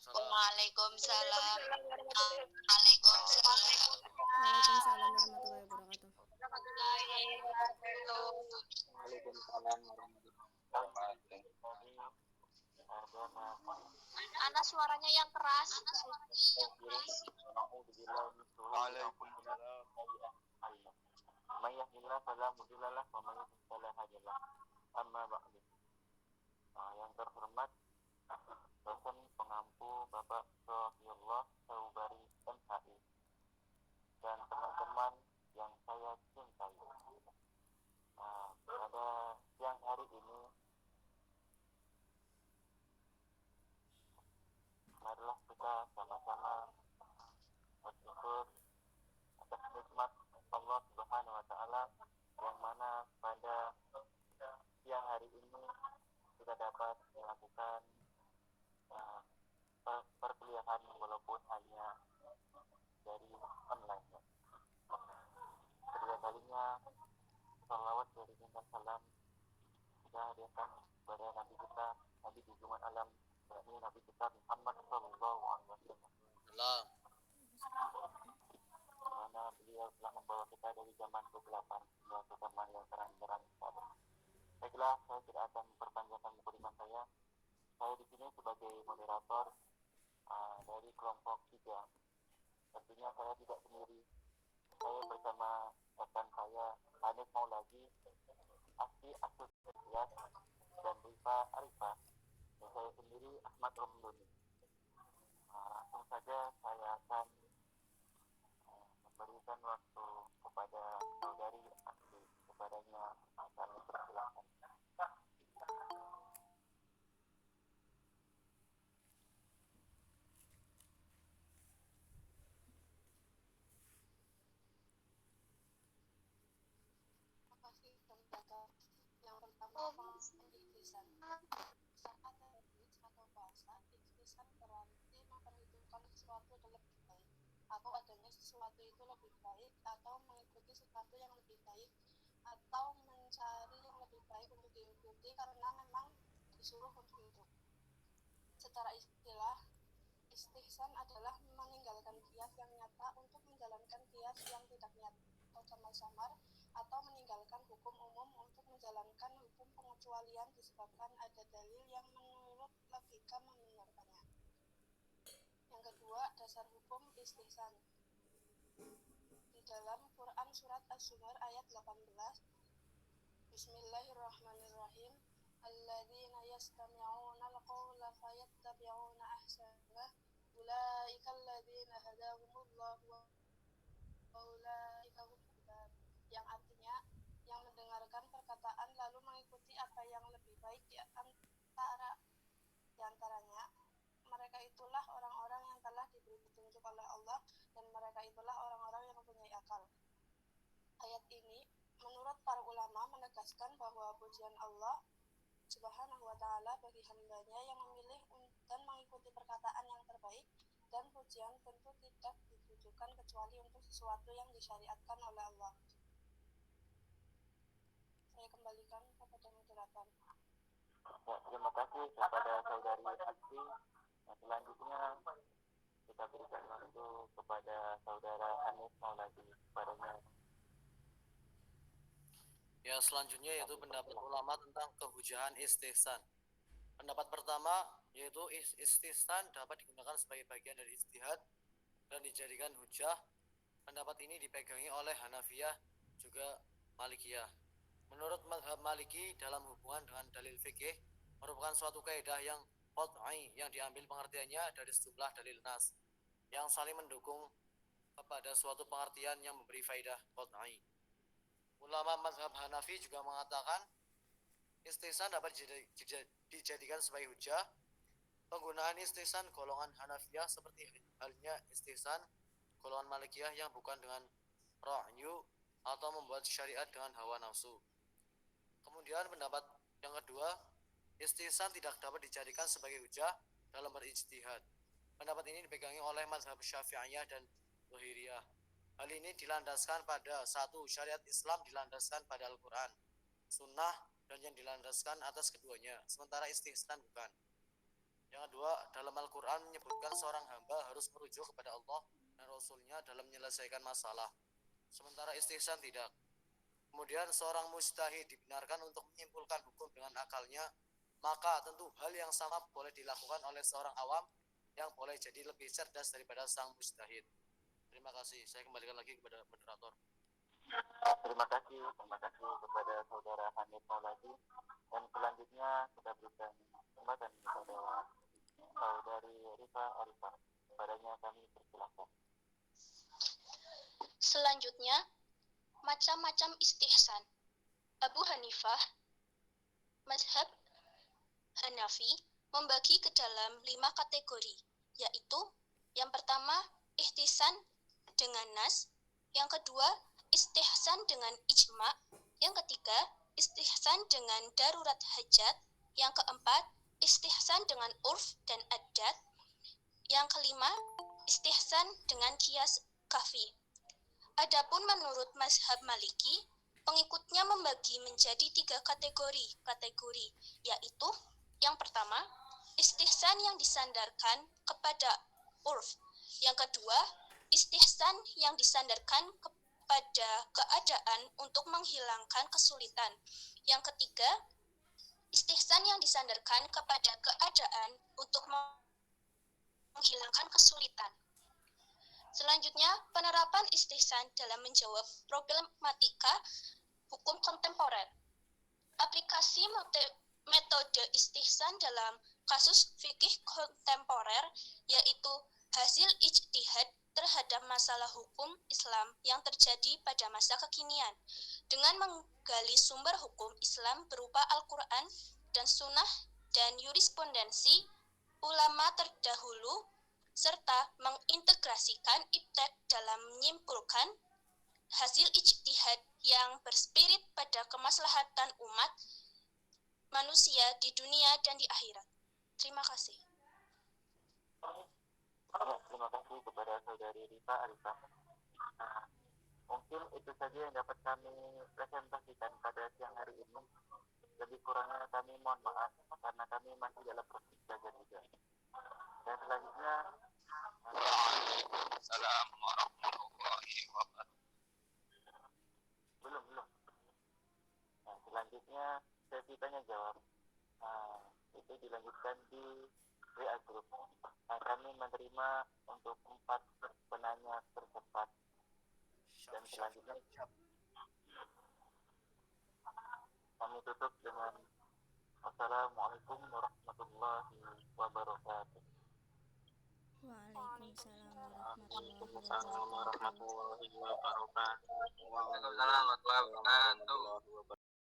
Waalaikumsalam. Waalaikumsalam warahmatullahi wabarakatuh. Waalaikumsalam warahmatullahi wabarakatuh. Ana suaranya yang keras. Waalaikumsalam. Man yahdihillahu fala mudilla lahu wa man yudlil fala hadiya lahu. Amma ba'du. Yang terhormat dosen pengampu Bapak Sofiullah Saubari MHI dan teman-teman yang saya cintai. Pada siang hari ini marilah kita sama-sama bersyukur atas nikmat Allah Subhanahu wa taala yang mana pada siang hari ini kita dapat melakukan perkuliahan walaupun hanya dari online. Kedua kalinya salawat dan salam kita hadirkan kepada Nabi kita, Nabi junjungan alam, yakni Nabi kita Muhammad Sallallahu Alaihi Wasallam. Mana beliau telah membawa kita dari zaman kegelapan hingga ke zaman yang terang-terang. Baiklah, saya tidak akan memperpanjangkan mukadimah saya. Saya di sini sebagai moderator dari kelompok 3. Tentunya saya tidak sendiri. Saya bersama rekan saya Hanif Mauladi, Asfi Asosias, dan Rifa Arifah. Dan saya sendiri Ahmad Romdoni. Langsung saja saya akan memberikan waktu kepada saudari Asfi. Kepadanya kami persilahkan. Yang pertama pendidikan. Saat hadis atau bahasa, ikhtisan berarti memperhitungkan sesuatu lebih baik, atau adanya sesuatu itu lebih baik, atau mengikuti sesuatu yang lebih baik, atau mencari yang lebih baik untuk diikuti karena memang disuruh untuk itu. Secara istilah, istihsan adalah meninggalkan kias yang nyata untuk menjalankan kias yang tidak nyata atau samar-samar, atau meninggalkan hukum umum untuk menjalankan hukum pengecualian disebabkan ada dalil yang menurut logika membenarkannya. Yang kedua, dasar hukum istihsan. Di dalam Quran surat Az-Zumar ayat 18, Bismillahirrahmanirrahim. Alladzina yastami'una al-qawla fayattabi'una ahsanah. Ulaika alladzina hadahumullahu wa ulaika hum hudad. Yang artinya, yang mendengarkan perkataan lalu mengikuti apa yang lebih baik di antaranya, mereka itulah orang-orang yang telah diberi petunjuk oleh Allah, dan mereka itulah orang-orang yang mempunyai akal. Ayat ini menurut para ulama menegaskan bahwa pujian Allah Subhanahu wa ta'ala bagi hambanya yang memilih dan mengikuti perkataan yang terbaik, dan pujian tentu tidak ditujukan kecuali untuk sesuatu yang disyariatkan oleh Allah. Saya kembalikan kepada moderator. Terima kasih kepada saudari Asfi. Selanjutnya kita berikan waktu kepada saudara Hanif Mauladi. Kepadanya. Ya, selanjutnya yaitu pendapat ulama tentang kehujahan istihsan. Pendapat pertama yaitu istihsan dapat digunakan sebagai bagian dari ijtihad dan dijadikan hujah. Pendapat ini dipegangi oleh Hanafiyah juga Malikiyah. Menurut mazhab Maliki, dalam hubungan dengan dalil fikih merupakan suatu kaidah yang qat'i yang diambil pengertiannya dari sejumlah dalil nas yang saling mendukung kepada suatu pengertian yang memberi faidah qat'i. Ulama mazhab Hanafi juga mengatakan istihsan dapat dijadikan sebagai hujah. Penggunaan istihsan golongan Hanafiyah seperti halnya istihsan golongan Malikiyah yang bukan dengan ra'yu atau membuat syariat dengan hawa nafsu. Kemudian pendapat yang kedua, istihsan tidak dapat dijadikan sebagai hujah dalam berijtihad. Pendapat ini dipegangi oleh mazhab Syafi'iyah dan Zahiriyah. Hal ini dilandaskan pada satu, syariat Islam dilandaskan pada Al-Quran, Sunnah, dan yang dilandaskan atas keduanya, sementara istihsan bukan. Yang kedua, dalam Al-Quran menyebutkan seorang hamba harus merujuk kepada Allah dan Rasulnya dalam menyelesaikan masalah. Sementara istihsan tidak. Kemudian seorang mujtahid dibenarkan untuk menyimpulkan hukum dengan akalnya, maka tentu hal yang sama boleh dilakukan oleh seorang awam yang boleh jadi lebih cerdas daripada sang mujtahid. Terima kasih. Saya kembalikan lagi kepada moderator. Terima kasih kepada saudara Hanif Mauladi. Dan selanjutnya kita berikan kesempatan kepada saudari Rifa Arifah. Padanya kami persilahkan. Selanjutnya, macam-macam istihsan. Abu Hanifah, mazhab Hanafi, membagi ke dalam 5 kategori, yaitu yang pertama, ihtisan dengan nas, yang kedua, istihsan dengan ijma, yang ketiga, istihsan dengan darurat hajat, yang keempat, istihsan dengan urf dan adat, yang kelima, istihsan dengan kias kafi. Adapun menurut mazhab Maliki, pengikutnya membagi menjadi 3 kategori, yaitu yang pertama, istihsan yang disandarkan kepada urf. Yang kedua, istihsan yang disandarkan kepada keadaan untuk menghilangkan kesulitan. Yang ketiga, istihsan yang disandarkan kepada keadaan untuk menghilangkan kesulitan. Selanjutnya, penerapan istihsan dalam menjawab problematika hukum kontemporer. Aplikasi metode istihsan dalam kasus fikih kontemporer, yaitu hasil ijtihad terhadap masalah hukum Islam yang terjadi pada masa kekinian, dengan menggali sumber hukum Islam berupa Al-Quran dan Sunnah dan yurisprudensi ulama terdahulu, serta mengintegrasikan iptek dalam menyimpulkan hasil ijtihad yang berspirit pada kemaslahatan umat manusia di dunia dan di akhirat. Terima kasih. Ya, terima kasih kepada saudari Rifa Arifah. Nah, mungkin itu saja yang dapat kami presentasikan pada siang hari ini. Lebih kurangnya kami mohon maaf karena kami masih dalam proses belajar juga. Dan selanjutnya, Assalamualaikum warahmatullahi wabarakatuh. belum. Nah, selanjutnya sesi tanya jawab. Nah, itu dilanjutkan di WA Group. Nah, kami menerima untuk 4 penanya tercepat. Dan selanjutnya kami tutup dengan Assalamualaikum warahmatullahi wabarakatuh. Waalaikumsalam Assalamualaikum warahmatullahi wabarakatuh. warahmatullahi wabarakatuh. Waalaikumsalam warahmatullahi wabarakatuh.